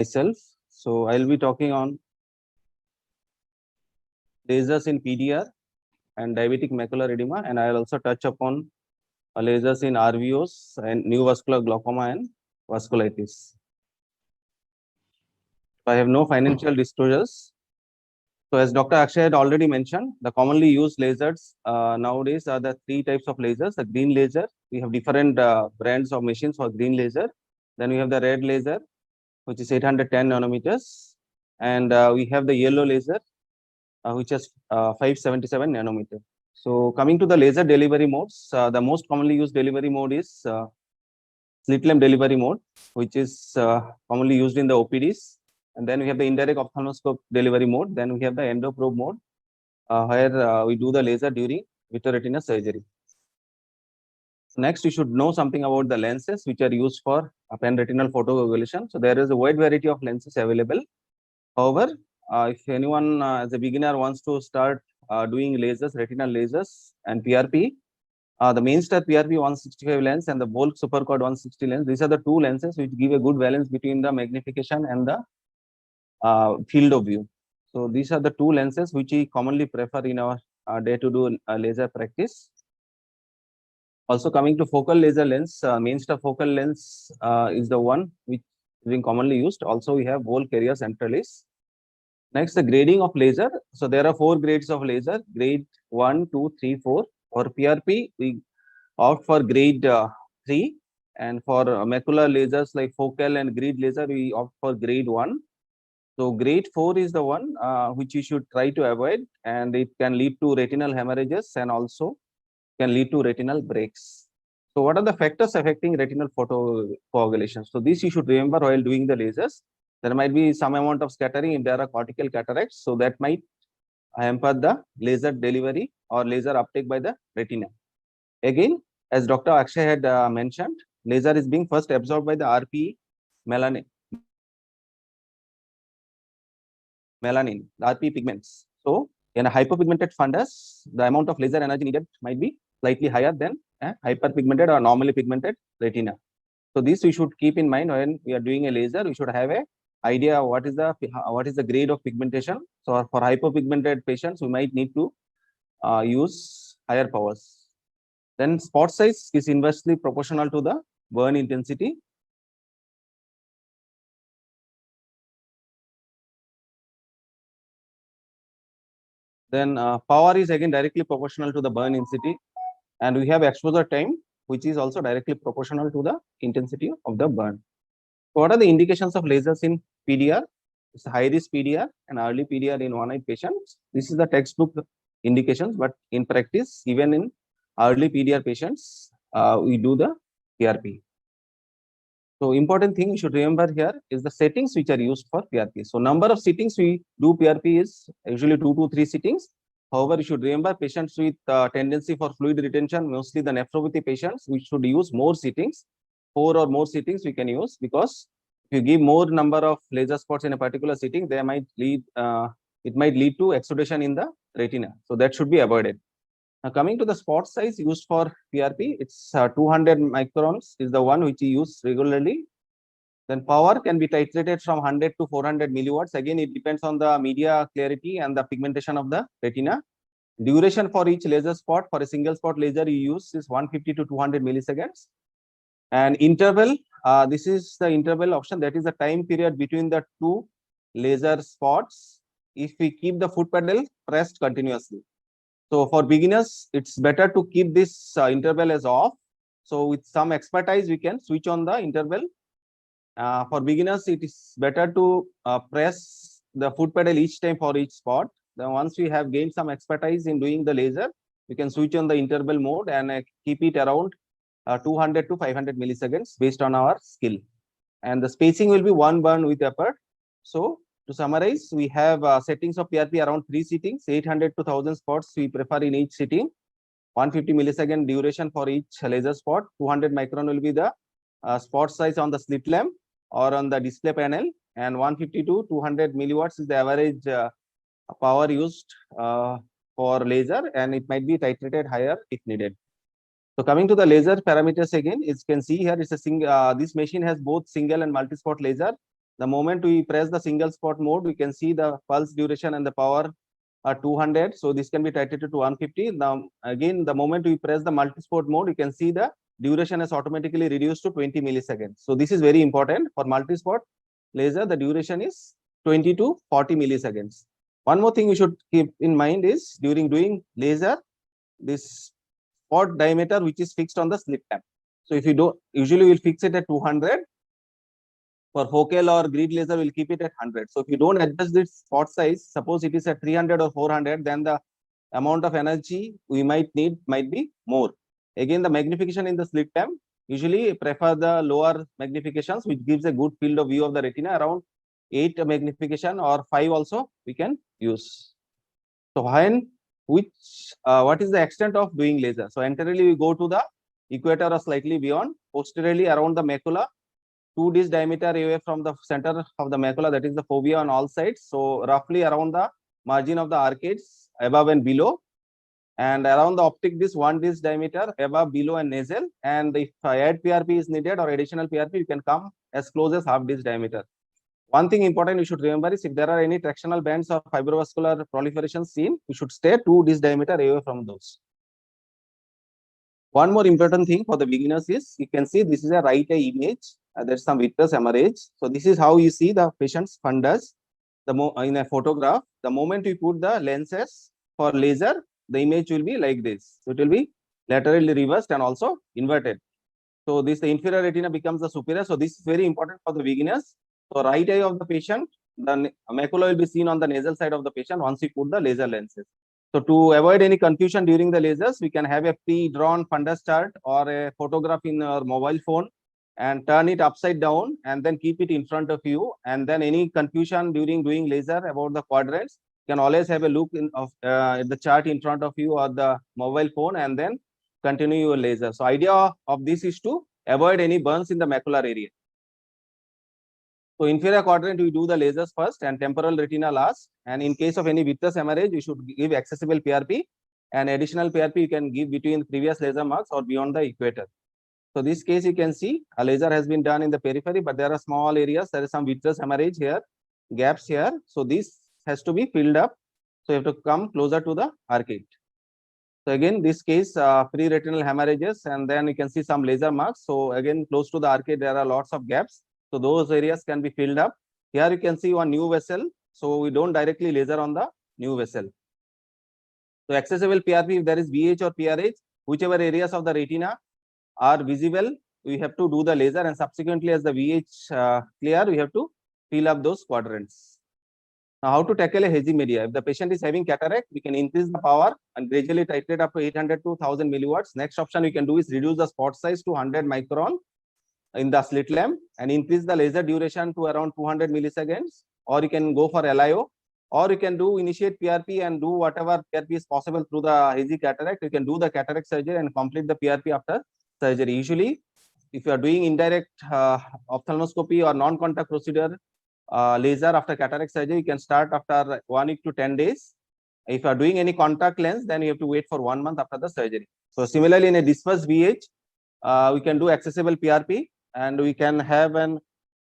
myself. So I'll be talking on lasers in PDR and diabetic macular edema, and I'll also touch upon lasers in RVOs and neovascular glaucoma and vasculitis. I have no financial disclosures. So as Dr. Akshay had already mentioned, the commonly used lasers nowadays are the three types of lasers. The green laser, we have different brands of machines for green laser. Then we have the red laser, which is 810 nanometers. And we have the yellow laser, which is 577 nanometer. So coming to the laser delivery modes, the most commonly used delivery mode is slit lamp delivery mode, which is commonly used in the OPDs. And then we have the indirect ophthalmoscope delivery mode. Then we have the endoprobe mode, where we do the laser during vitreoretinal surgery. Next, you should know something about the lenses which are used for panretinal photocoagulation. So there is a wide variety of lenses available. However, if anyone as a beginner wants to start doing lasers, retinal lasers and PRP, the Mainstar PRP 165 lens and the Volk Superquad 160 lens, these are the two lenses which give a good balance between the magnification and the field of view. So these are the two lenses which we commonly prefer in our day-to-day laser practice. Also coming to focal laser lens, Mainstar focal lens is the one which is being commonly used. Also we have Volk area centralis. Next, the grading of laser. So there are 4 grades of laser, grade 1, 2, 3, 4. For PRP, we opt for grade 3. And for macular lasers like focal and grid laser, we opt for grade 1. So grade 4 is the one which you should try to avoid, and it can lead to retinal hemorrhages and also can lead to retinal breaks. So what are the factors affecting retinal photocoagulation? So this you should remember while doing the lasers. There might be some amount of scattering if there are cortical cataracts, so that might hamper the laser delivery or laser uptake by the retina. Again, as Dr. Akshay had mentioned, laser is being first absorbed by the RPE melanin, the RPE pigments. So in a hypopigmented fundus, the amount of laser energy needed might be slightly higher than a hyperpigmented or normally pigmented retina. So this we should keep in mind when we are doing a laser. We should have a idea what is the grade of pigmentation. So for hypopigmented patients, we might need to use higher powers. Then spot size is inversely proportional to the burn intensity. Then power is again directly proportional to the burn intensity, and we have exposure time, which is also directly proportional to the intensity of the burn. So what are the indications of lasers in PDR? It's high risk PDR and early PDR in one-eye patients. This is the textbook indications, but in practice, even in early PDR patients, we do the PRP. So important thing you should remember here is the settings which are used for PRP. So number of sittings we do PRP is usually 2 to 3 sittings. However, you should remember patients with tendency for fluid retention, mostly the nephropathy patients, we should use more sittings. 4 or more sittings we can use, because if you give more number of laser spots in a particular sitting, they might lead it might lead to exudation in the retina. So that should be avoided. Now coming to the spot size used for PRP, it's 200 microns is the one which we use regularly. Then power can be titrated from 100 to 400 milliwatts. Again, it depends on the media clarity and the pigmentation of the retina. Duration for each laser spot, for a single spot laser you use, is 150 to 200 milliseconds. And interval, this is the interval option, that is the time period between the two laser spots if we keep the foot pedal pressed continuously. So for beginners, it's better to keep this interval as off. So with some expertise, we can switch on the interval. For beginners, it is better to press the foot pedal each time for each spot. Then once we have gained some expertise in doing the laser, we can switch on the interval mode and keep it around 200 to 500 milliseconds based on our skill. And the spacing will be one burn with effort. So to summarize, we have settings of PRP around 3 sittings, 800 to 1000 spots we prefer in each sitting, 150 millisecond duration for each laser spot, 200 micron will be the spot size on the slit lamp or on the display panel, and 150 to 200 milliwatts is the average power used for laser, and it might be titrated higher if needed. So coming to the laser parameters again, as you can see here, it's a this machine has both single and multi-spot laser. The moment we press the single spot mode, we can see the pulse duration and the power are 200. So this can be titrated to 150. Now, again, the moment we press the multi-spot mode, you can see the duration is automatically reduced to 20 milliseconds. So this is very important for multi-spot laser. The duration is 20 to 40 milliseconds. One more thing you should keep in mind is during doing laser, this spot diameter which is fixed on the slit lamp. So if you do, usually we'll fix it at 200. For focal or grid laser, we'll keep it at 100. So if you don't adjust this spot size, suppose it is at 300 or 400, then the amount of energy we might need might be more. Again, the magnification in the slit lamp, usually prefer the lower magnifications, which gives a good field of view of the retina. Around 8 magnification or 5 also we can use. So what is the extent of doing laser? So anteriorly we go to the equator or slightly beyond, posteriorly around the macula, 2 disc diameter away from the center of the macula, that is the fovea on all sides. So roughly around the margin of the arcades above and below, and around the optic disc 1 disc diameter above, below and nasal. And if add PRP is needed or additional PRP, you can come as close as half disc diameter. One thing important you should remember is if there are any tractional bands or fibrovascular proliferation seen, you should stay 2 disc diameter away from those. One more important thing for the beginners is you can see this is a right eye image. There's some vitreous hemorrhage. So this is how you see the patient's fundus in a photograph. The moment you put the lenses for laser, the image will be like this. So it will be laterally reversed and also inverted. So the inferior retina becomes the superior. So this is very important for the beginners. So right eye of the patient, the macula will be seen on the nasal side of the patient once you put the laser lenses. So to avoid any confusion during the lasers, we can have a pre-drawn fundus chart or a photograph in our mobile phone and turn it upside down and then keep it in front of you. And then any confusion during doing laser about the quadrants, you can always have a look at the chart in front of you or the mobile phone and then continue your laser. So idea of this is to avoid any burns in the macular area. So inferior quadrant, we do the lasers first and temporal retina last. And in case of any vitreous hemorrhage, you should give accessible PRP, and additional PRP you can give between previous laser marks or beyond the equator. So this case you can see a laser has been done in the periphery, but there are small areas. There is some vitreous hemorrhage here, gaps here. So this has to be filled up. So you have to come closer to the arcade. So again, this case pre-retinal hemorrhages, and then you can see some laser marks. So again, close to the arcade, there are lots of gaps. So those areas can be filled up. Here you can see one new vessel. So we don't directly laser on the new vessel. So accessible PRP, if there is VH or PRH, whichever areas of the retina are visible, we have to do the laser, and subsequently as the VH clear, we have to fill up those quadrants. Now, how to tackle a hazy media? If the patient is having cataract, we can increase the power and gradually titrate up to 800 to 1000 milliwatts. Next option we can do is reduce the spot size to 100 micron in the slit lamp and increase the laser duration to around 200 milliseconds, or you can go for LIO, or you can do initiate PRP and do whatever PRP is possible through the hazy cataract. You can do the cataract surgery and complete the PRP after surgery. Usually, if you are doing indirect ophthalmoscopy or non-contact procedure, laser after cataract surgery, you can start after 1 week to 10 days. If you are doing any contact lens, then you have to wait for 1 month after the surgery. So similarly, in a dispersed VH, we can do accessible PRP, and we can have an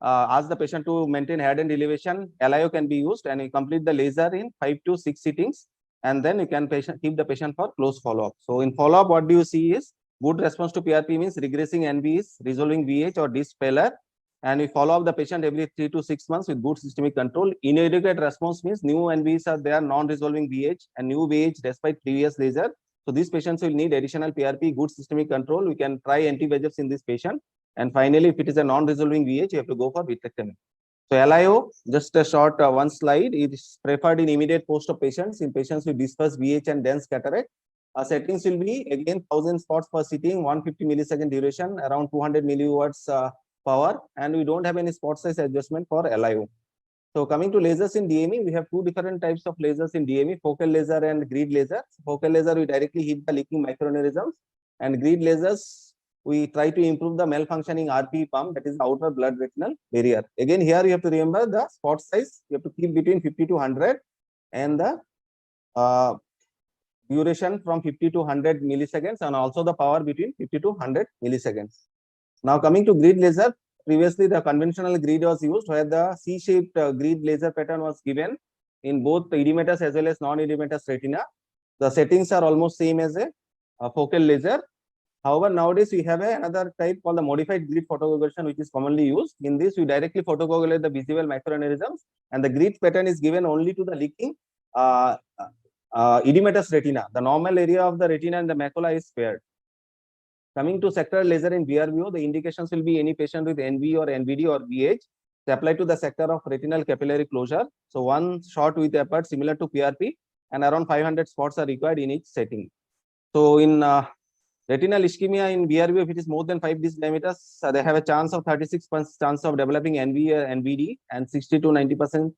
ask the patient to maintain head and elevation. LIO can be used, and you complete the laser in 5 to 6 sittings, and then you can keep the patient for close follow-up. So in follow-up, what do you see is good response to PRP means regressing NVs, resolving VH or disc failure, and we follow up the patient every 3 to 6 months with good systemic control. Inadequate response means new NVs are there, non-resolving VH and new VH despite previous laser. So these patients will need additional PRP, good systemic control. We can try anti-VEGFs in this patient. And finally, if it is a non-resolving VH, you have to go for vitrectomy. So LIO, just a short one slide, it is preferred in immediate post-op patients, in patients with dispersed VH and dense cataract. Settings will be again 1000 spots per sitting, 150 millisecond duration, around 200 milliwatts power, and we don't have any spot size adjustment for LIO. So coming to lasers in DME, we have two different types of lasers in DME, focal laser and grid laser. Focal laser, we directly hit the leaking microaneurysms, and grid lasers, we try to improve the malfunctioning RP pump, that is the outer blood retinal barrier. Again, here you have to remember the spot size, you have to keep between 50 to 100, and the duration from 50 to 100 milliseconds, and also the power between 50 to 100 milliseconds. Now coming to grid laser, previously the conventional grid was used where the C-shaped grid laser pattern was given in both the edematous as well as non-edematous retina. The settings are almost same as a focal laser. However, nowadays we have another type called the modified grid photocoagulation, which is commonly used. In this, we directly photocoagulate the visible microaneurysms, and the grid pattern is given only to the leaking edematous retina. The normal area of the retina and the macula is spared. Coming to sectoral laser in BRVO, the indications will be any patient with NV or NVD or VH. They apply to the sector of retinal capillary closure. So one shot with a part similar to PRP, and around 500 spots are required in each setting. So in retinal ischemia in BRVO, if it is more than 5 disc diameters, they have a chance of 36% chance of developing NV or NVD and 60 to 90%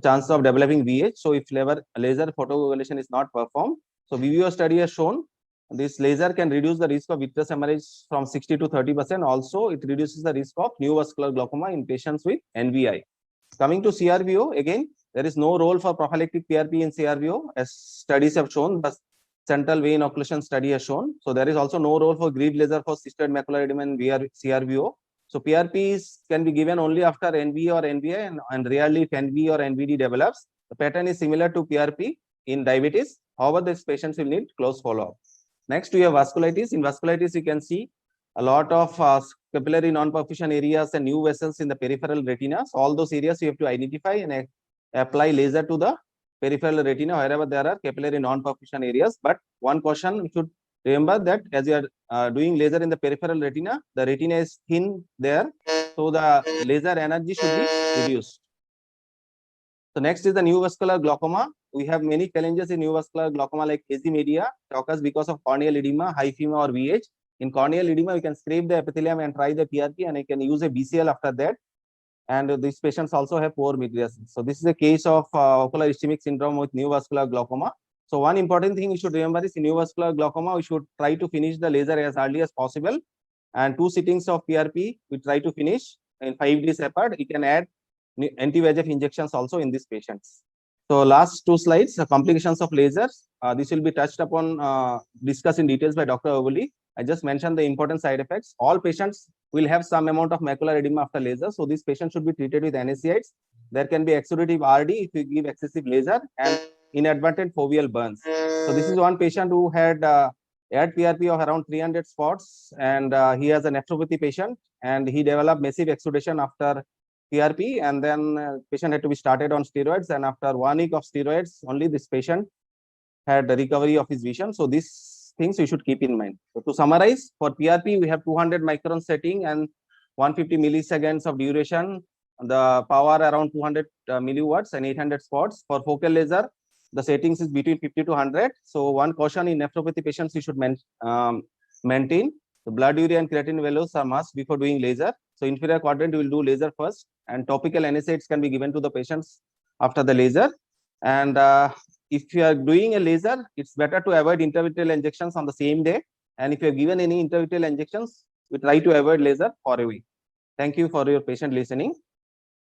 chance of developing VH. So if laser photocoagulation is not performed, so VVO study has shown this laser can reduce the risk of vitreous hemorrhage from 60 to 30%. Also, it reduces the risk of neovascular glaucoma in patients with NVI. Coming to CRVO, again, there is no role for prophylactic PRP in CRVO, as studies have shown. The central vein occlusion study has shown. So there is also no role for grid laser for cystoid macular edema in CRVO. So PRPs can be given only after NV or NVI, and rarely if NV or NVD develops. The pattern is similar to PRP in diabetes. However, these patients will need close follow-up. Next, we have vasculitis. In vasculitis, you can see a lot of capillary non-perfusion areas and new vessels in the peripheral retina. So all those areas you have to identify and apply laser to the peripheral retina wherever there are capillary non-perfusion areas. But one caution, you should remember that as you are doing laser in the peripheral retina, the retina is thin there, so the laser energy should be reduced. So next is the neovascular glaucoma. We have many challenges in neovascular glaucoma like azimedia. It occurs because of corneal edema, hyphema or VH. In corneal edema, you can scrape the epithelium and try the PRP, and you can use a BCL after that. And these patients also have poor mydriasis. So this is a case of ocular ischemic syndrome with neovascular glaucoma. So one important thing you should remember is in neovascular glaucoma, we should try to finish the laser as early as possible. And 2 sittings of PRP, we try to finish in 5 days apart. You can add anti-VEGF injections also in these patients. So last 2 slides, the complications of lasers. This will be touched upon, discussed in details by Dr. Ovoli. I just mentioned the important side effects. All patients will have some amount of macular edema after laser. So these patients should be treated with NSAIDs. There can be exudative RD if you give excessive laser, and inadvertent foveal burns. So this is one patient who had PRP of around 300 spots, and he has a nephropathy patient, and he developed massive exudation after PRP, and then patient had to be started on steroids, and after 1 week of steroids, only this patient had the recovery of his vision. So these things you should keep in mind. So to summarize, for PRP, we have 200 micron setting and 150 milliseconds of duration, the power around 200 milliwatts and 800 spots. For focal laser, the settings is between 50 to 100. So one caution in nephropathy patients you should maintain. The blood urea and creatinine values are must before doing laser. So inferior quadrant, you will do laser first, and topical NSAIDs can be given to the patients after the laser. And if you are doing a laser, it's better to avoid intravitreal injections on the same day. And if you have given any intravitreal injections, we try to avoid laser for a week. Thank you for your patient listening.